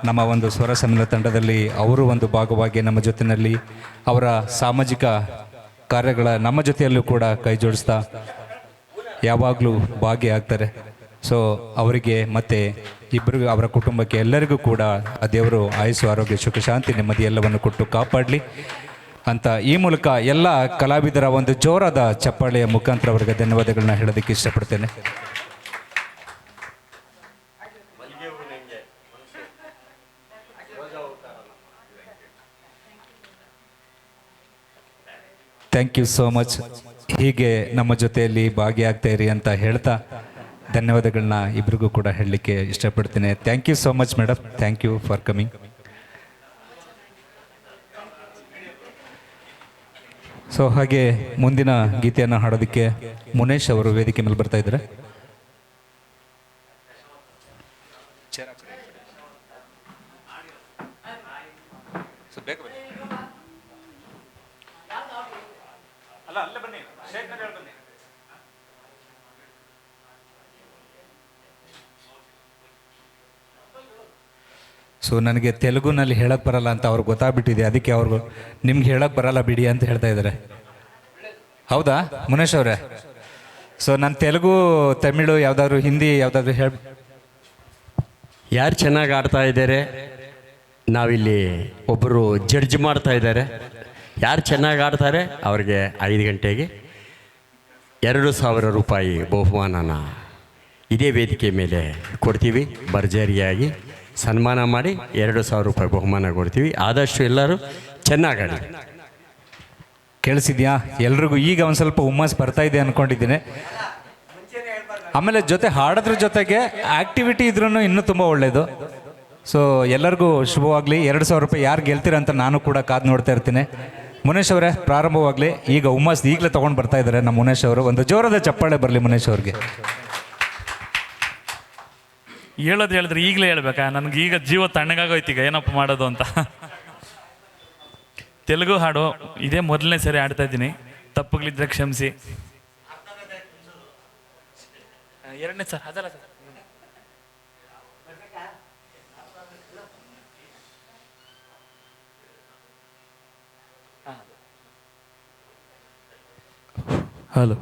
ನಮ್ಮ ಒಂದು ಸ್ವರ ಸಮ್ಮಿಲನ ತಂಡದಲ್ಲಿ ಅವರು ಒಂದು ಭಾಗವಾಗಿ ನಮ್ಮ ಜೊತೆಯಲ್ಲಿ ಅವರ ಸಾಮಾಜಿಕ ಕಾರ್ಯಗಳ ನಮ್ಮ ಜೊತೆಯಲ್ಲೂ ಕೂಡ ಕೈ ಜೋಡಿಸ್ತಾ ಯಾವಾಗಲೂ ಭಾಗಿಯಾಗ್ತಾರೆ. ಸೊ ಅವರಿಗೆ ಮತ್ತು ಇಬ್ಬರಿಗೂ ಅವರ ಕುಟುಂಬಕ್ಕೆ ಎಲ್ಲರಿಗೂ ಕೂಡ ಆ ದೇವರು ಆಯುಸ್ಸು ಆರೋಗ್ಯ ಸುಖ ಶಾಂತಿ ನೆಮ್ಮದಿ ಎಲ್ಲವನ್ನು ಕೊಟ್ಟು ಕಾಪಾಡಲಿ ಅಂತ ಈ ಮೂಲಕ ಎಲ್ಲ ಕಲಾವಿದರ ಒಂದು ಜೋರಾದ ಚಪ್ಪಾಳೆಯ ಮುಖಾಂತರ ಅವರಿಗೆ ಧನ್ಯವಾದಗಳನ್ನ ಹೇಳೋದಕ್ಕೆ ಇಷ್ಟಪಡ್ತೇನೆ. Thank you so much. ಹೀಗೆ ನಮ್ಮ ಜೊತೆಯಲ್ಲಿ ಭಾಗಿಯಾಗ್ತಾ ಇರಿ ಅಂತ ಹೇಳ್ತಾ ಧನ್ಯವಾದಗಳನ್ನ ಇಬ್ರಿಗೂ ಕೂಡ ಹೇಳಲಿಕ್ಕೆ ಇಷ್ಟಪಡ್ತೇನೆ. Thank you so much madam. Thank you for coming. So ಹಾಗೆ ಮುಂದಿನ ಗೀತೆಯನ್ನು ಹಾಡೋದಕ್ಕೆ ಮುನೇಶ್ ಅವರು ವೇದಿಕೆ ಮೇಲೆ ಬರ್ತಾ ಇದ್ದಾರೆ. ಸೊ ನನಗೆ ತೆಲುಗುನಲ್ಲಿ ಹೇಳಕ್ಕೆ ಬರಲ್ಲ ಅಂತ ಅವ್ರಿಗೆ ಗೊತ್ತಾಗ್ಬಿಟ್ಟಿದೆ, ಅದಕ್ಕೆ ಅವ್ರಿಗೂ ನಿಮ್ಗೆ ಹೇಳಕ್ಕೆ ಬರಲ್ಲ ಬಿಡಿ ಅಂತ ಹೇಳ್ತಾ ಇದ್ದಾರೆ. ಹೌದಾ ಮುನೇಶ್ ಅವರೇ? ಸೊ ನಾನು ತೆಲುಗು, ತಮಿಳು, ಯಾವುದಾದ್ರು ಹಿಂದಿ ಯಾವುದಾದ್ರು ಯಾರು ಚೆನ್ನಾಗಿ ಆಡ್ತಾ ಇದ್ದಾರೆ, ನಾವಿಲ್ಲಿ ಒಬ್ಬರು ಜಡ್ಜ್ ಮಾಡ್ತಾ ಇದ್ದಾರೆ. ಯಾರು ಚೆನ್ನಾಗಿ ಆಡ್ತಾರೆ ಅವ್ರಿಗೆ 5 ಗಂಟೆಗೆ 2,000 ರೂಪಾಯಿ ಬಹುಮಾನನ ಇದೇ ವೇದಿಕೆ ಮೇಲೆ ಕೊಡ್ತೀವಿ. ಭರ್ಜರಿಯಾಗಿ ಸನ್ಮಾನ ಮಾಡಿ 2,000 ರೂಪಾಯಿ ಬಹುಮಾನ ಕೊಡ್ತೀವಿ. ಆದಷ್ಟು ಎಲ್ಲರೂ ಚೆನ್ನಾಗಾಡಿ. ಕೇಳಿಸಿದ್ಯಾ ಎಲ್ರಿಗೂ? ಈಗ ಒಂದು ಸ್ವಲ್ಪ ಹುಮ್ಮಸ್ ಬರ್ತಾ ಇದೆ ಅಂದ್ಕೊಂಡಿದ್ದೀನಿ. ಆಮೇಲೆ ಜೊತೆ ಹಾಡೋದ್ರ ಜೊತೆಗೆ ಆ್ಯಕ್ಟಿವಿಟಿ ಇದ್ರೂ ಇನ್ನೂ ತುಂಬ ಒಳ್ಳೆಯದು. ಸೊ ಎಲ್ಲರಿಗೂ ಶುಭವಾಗಲಿ. 2,000 ರೂಪಾಯಿ ಯಾರು ಗೆಲ್ತೀರ ಅಂತ ನಾನು ಕೂಡ ಕಾದು ನೋಡ್ತಾ ಇರ್ತೀನಿ. ಮುನೇಶ್ ಅವರೇ ಪ್ರಾರಂಭವಾಗಲಿ. ಈಗ ಹುಮ್ಮಸ್ ಈಗಲೇ ತೊಗೊಂಡು ಬರ್ತಾ ಇದ್ದಾರೆ ನಮ್ಮ ಮುನೇಶ್ ಅವರು. ಒಂದು ಜೋರದ ಚಪ್ಪಾಳೆ ಬರಲಿ ಮುನೇಶ್ ಅವ್ರಿಗೆ. ಹೇಳಿದ್ರೆ ಈಗಲೇ ಹೇಳ್ಬೇಕಾ? ನನಗೆ ಈಗ ಜೀವ ತಣ್ಣಗಾಗೋಯ್ತು, ಈಗ ಏನಪ್ಪ ಮಾಡೋದು ಅಂತ. ತೆಲುಗು ಹಾಡು ಇದೇ ಮೊದಲನೇ ಸರಿ ಆಡ್ತಾ ಇದ್ದೀನಿ, ತಪ್ಪುಗಳಿದ್ರೆ ಕ್ಷಮಿಸಿ. 2ನೇ ಸರ್ ಅದಲ್ಲ ಸರ್. ಹಲೋ